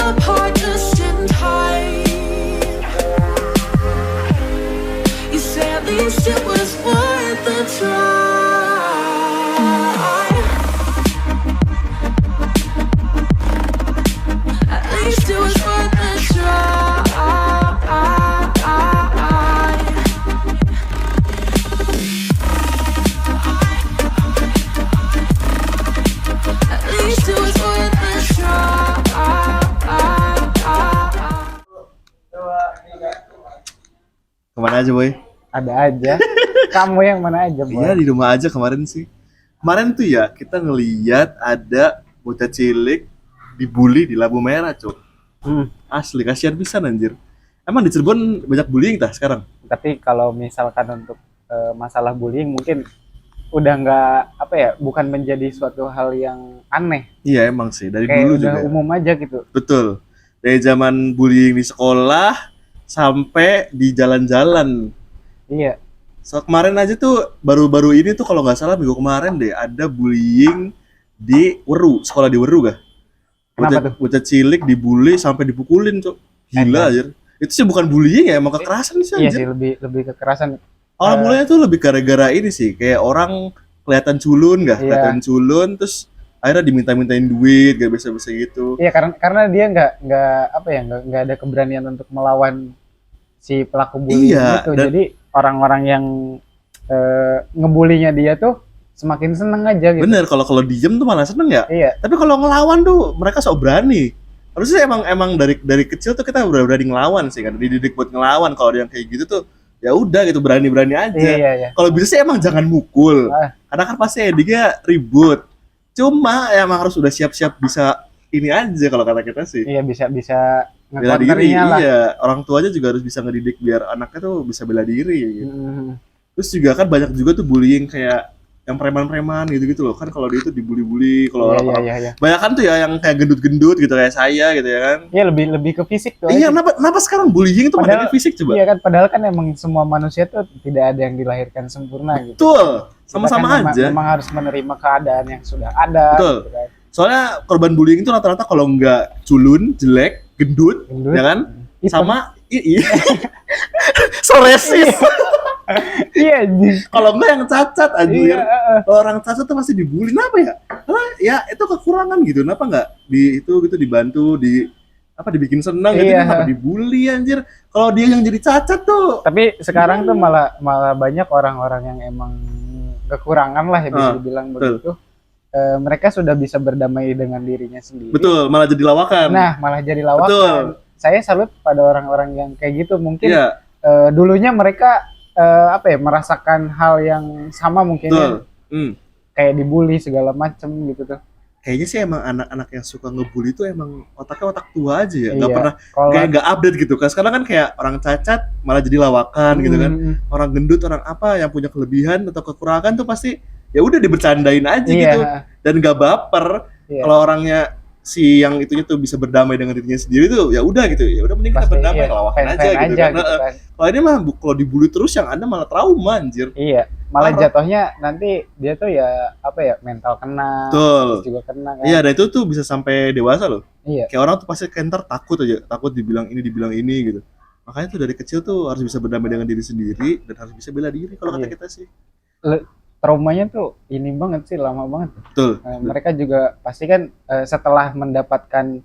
apart just in time. You say at least it was worth the try. At least it was worth the try. At least it was worth the try. Kemana aja boy? Ada aja. Kamu yang mana aja, Boy? Iya di rumah aja kemarin sih. Kemarin tuh ya kita ngeliat ada bocah cilik dibully di lampu merah cok. Asli kasihan pisan anjir. Emang di Cirebon banyak bullying tah sekarang? Tapi kalau misalkan untuk masalah bullying mungkin udah nggak apa ya, bukan menjadi suatu hal yang aneh. Iya emang sih dari Kayak dulu udah juga. umum aja gitu. Betul. Dari zaman bullying di sekolah sampai di jalan-jalan. Iya. So kemarin aja tuh baru-baru ini tuh kalau nggak salah minggu kemarin deh ada bullying di Weru, sekolah di Weru gak? Kenapa tuh? Bocah cilik dibully sampai dipukulin cok. Gila Ada. anjir. Itu sih bukan bullying ya, emang kekerasan sih Iya anjir. sih, lebih kekerasan. Awal mulanya tuh lebih gara-gara ini sih, kayak orang kelihatan culun gak? Iya. Kelihatan culun terus akhirnya diminta-mintain duit, gak bisa-bisa gitu. Iya, karena dia nggak apa ya, nggak ada keberanian untuk melawan si pelaku bullying Iya, itu. dan- Jadi orang-orang yang ngebulinya dia tuh semakin seneng aja gitu. Bener, kalau diem tuh malah seneng ya. Iya. Tapi kalau ngelawan tuh mereka sok berani. Harusnya emang dari kecil tuh kita udah berani ngelawan sih kan. Dididik buat ngelawan. Kalau ada yang kayak gitu tuh ya udah gitu berani-berani aja. Iya. Kalau bisa sih emang jangan mukul. Ah. Karena kan pasti endingnya ribut. Cuma ya emang harus udah siap-siap bisa ini aja kalau kata kita sih. Iya, bisa Bela diri, nge-counternya lah. iya. Orang tuanya juga harus bisa ngedidik biar anaknya tuh bisa bela diri gitu. Mhm. Terus juga kan banyak juga tuh bullying kayak yang preman-preman gitu-gitu loh. Kan kalau dia tuh dibully-bully kalau orang-orang Iya. banyak kan tuh ya yang kayak gendut-gendut gitu kayak saya gitu ya kan. Iya, lebih ke fisik tuh. Iya, kenapa sekarang bullying itu Padahal- materi fisik coba? Iya kan, padahal kan emang semua manusia tuh tidak ada yang dilahirkan sempurna gitu. Betul, Kita sama-sama kan aja. Memang harus menerima keadaan yang sudah ada. Betul. Gitu kan. Soalnya korban bullying itu rata-rata kalau nggak culun, jelek, gendut, Gendut, ya kan? hitam. Sama iya. Soresis. Iya, Kalau enggak yang cacat anjir. Iya. Kalau orang cacat tuh pasti dibully. Kenapa ya? Karena ya itu kekurangan gitu. Kenapa nggak di itu gitu dibantu, dibikin senang gitu, Iya. kenapa dibully anjir? Kalau dia yang jadi cacat tuh. Tapi sekarang tuh malah banyak orang-orang yang emang kekurangan lah ya bisa Ah, dibilang betul. begitu. Mereka sudah bisa berdamai dengan dirinya sendiri. Betul, malah jadi lawakan. Nah, malah jadi lawakan. Betul. Saya salut pada orang-orang yang kayak gitu. Mungkin Iya, dulunya mereka merasakan hal yang sama mungkin ya. betul. Kayak dibully segala macem gitu tuh. Kayaknya sih emang anak-anak yang suka ngebully itu emang otaknya otak tua aja ya, nggak Iya. pernah Kalau kayak nggak update gitu kan. Sekarang kan kayak orang cacat malah jadi lawakan gitu kan, orang gendut, orang apa yang punya kelebihan atau kekurangan tuh pasti ya udah dibercandain aja Iya. gitu dan nggak baper. Iya. Kalau orangnya si yang itunya tuh bisa berdamai dengan dirinya sendiri tuh ya udah gitu, ya udah mending kita Pasti, berdamai iya, lawakan aja fan-fan gitu kan. gitu kan. Kalau ini mah kalau dibully terus yang ada malah trauma anjir. Iya, malah Parah. jatuhnya nanti dia tuh ya apa ya, mental kena, Betul. terus juga kena kan. Iya, dan itu tuh bisa sampai dewasa loh. Iya. Kayak orang tuh pasti kenter takut aja, takut dibilang ini gitu. Makanya tuh dari kecil tuh harus bisa berdamai dengan diri sendiri dan harus bisa bela diri kalau kata Iya. kita sih. Traumanya tuh ini banget sih, lama banget. Betul. Mereka juga pasti kan setelah mendapatkan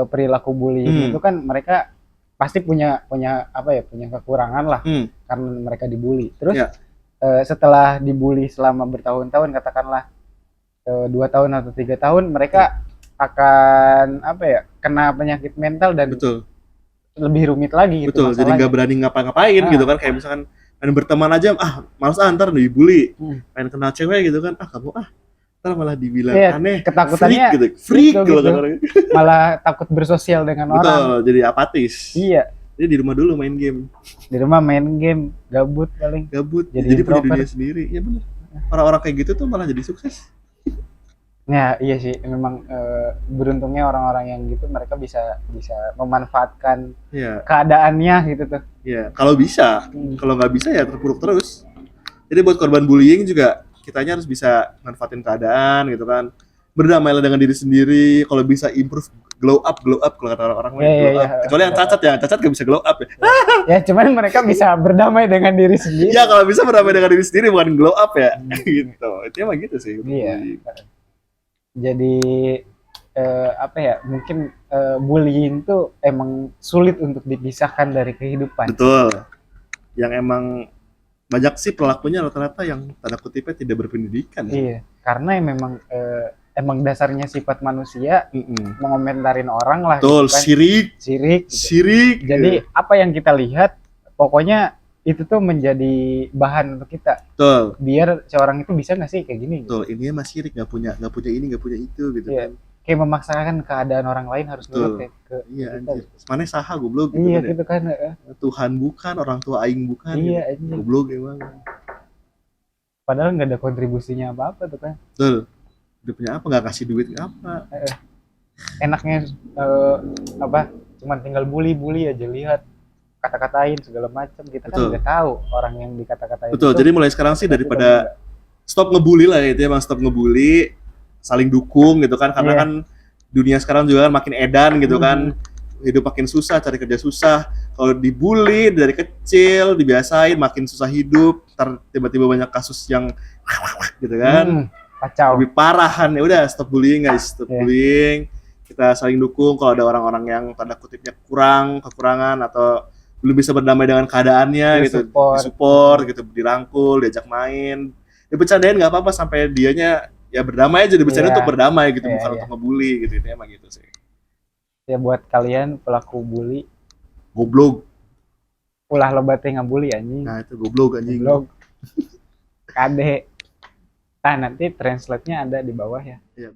perilaku bullying itu kan mereka pasti punya apa ya, punya kekurangan lah karena mereka dibully. Terus Ya. setelah dibully selama bertahun-tahun, katakanlah 2 tahun atau 3 tahun, mereka akan apa ya, kena penyakit mental dan Betul. lebih rumit lagi gitu Betul. Jadi masalahnya. nggak berani ngapa-ngapain Ah. gitu kan, kayak misalkan pengen berteman aja, males ntar dibully. Pengen kenal cewek gitu kan, kamu ntar malah dibilang Iya, aneh, ketakutannya freak gitu, freak gitu, gitu. gitu. malah takut bersosial dengan orang. Betul, jadi apatis. Iya, Jadi di rumah dulu main game, di rumah main game, gabut paling. gabut, Jadi jadi punya introvert. dunia sendiri. Ya bener. Orang-orang kayak gitu tuh malah jadi sukses. Ya, iya sih, memang beruntungnya orang-orang yang gitu, mereka bisa memanfaatkan Iya. keadaannya gitu tuh. Iya, kalau bisa. Kalau nggak bisa ya terpuruk terus. Jadi buat korban bullying juga kitanya harus bisa manfaatin keadaan gitu kan. berdamailah dengan diri sendiri, kalau bisa improve, glow up kalau kata orang-orang Iya, iya, glow up. iya. Kecuali yang cacat gak bisa glow up ya. Ya cuman mereka bisa berdamai dengan diri sendiri. Ya kalau bisa berdamai dengan diri sendiri bukan glow up ya. Gitu. Itu emang gitu sih. Iya. Jadi apa ya? Mungkin bullying tuh emang sulit untuk dipisahkan dari kehidupan. Betul. Yang emang banyak sih pelakunya rata-rata yang tanda kutipnya tidak berpendidikan. Iya, karena memang emang dasarnya sifat manusia mengomentarin orang lah. Betul, gitu kan. sirik. Gitu. Sirik. Jadi apa yang kita lihat, pokoknya itu tuh menjadi bahan untuk kita. Betul. Biar seorang itu bisa nggak sih kayak gini? Betul, ini mah sirik, nggak punya ini, nggak punya itu gitu Iya. kan. Kayak memaksakan keadaan orang lain harus nurut kayak ke Iya kita. anjir. Mana saha goblok gitu Iya kan. gitu kan. Tuhan bukan, orang tua aing bukan. Iya gitu. anjir. Goblok emang. Padahal nggak ada kontribusinya apa-apa tuh kan. Betul. Dia punya apa, nggak kasih duit apa. Enaknya apa? Cuman tinggal bully aja, lihat kata-katain segala macam, kita kan Betul. nggak tahu orang yang dikata-katain. Betul. itu Jadi mulai sekarang sih tapi daripada stop ngebully lah ya, itu emang stop ngebully, saling dukung gitu kan, karena Iya. kan dunia sekarang juga kan makin edan gitu kan, hidup makin susah, cari kerja susah. Kalau dibully dari kecil, dibiasain makin susah hidup, ntar tiba-tiba banyak kasus yang gitu kan, kacau. lebih parahan. Ya udah, stop bullying guys, stop Iya. bullying. Kita saling dukung. Kalau ada orang-orang yang tanda kutipnya kekurangan atau belum bisa berdamai dengan keadaannya gitu, disupport gitu, dirangkul, diajak main, dibercandain nggak apa-apa sampai dianya ya berdamai aja, dibercandain Iya. untuk berdamai gitu, Iya, bukan iya. untuk ngebully gitu. Itu emang gitu sih. Ya buat kalian pelaku bully, Goblok. ulah lo bate ngabully anjing. Nah, itu goblok anjing. Goblok. Kade. Nah, nanti translate-nya ada di bawah ya. Iya.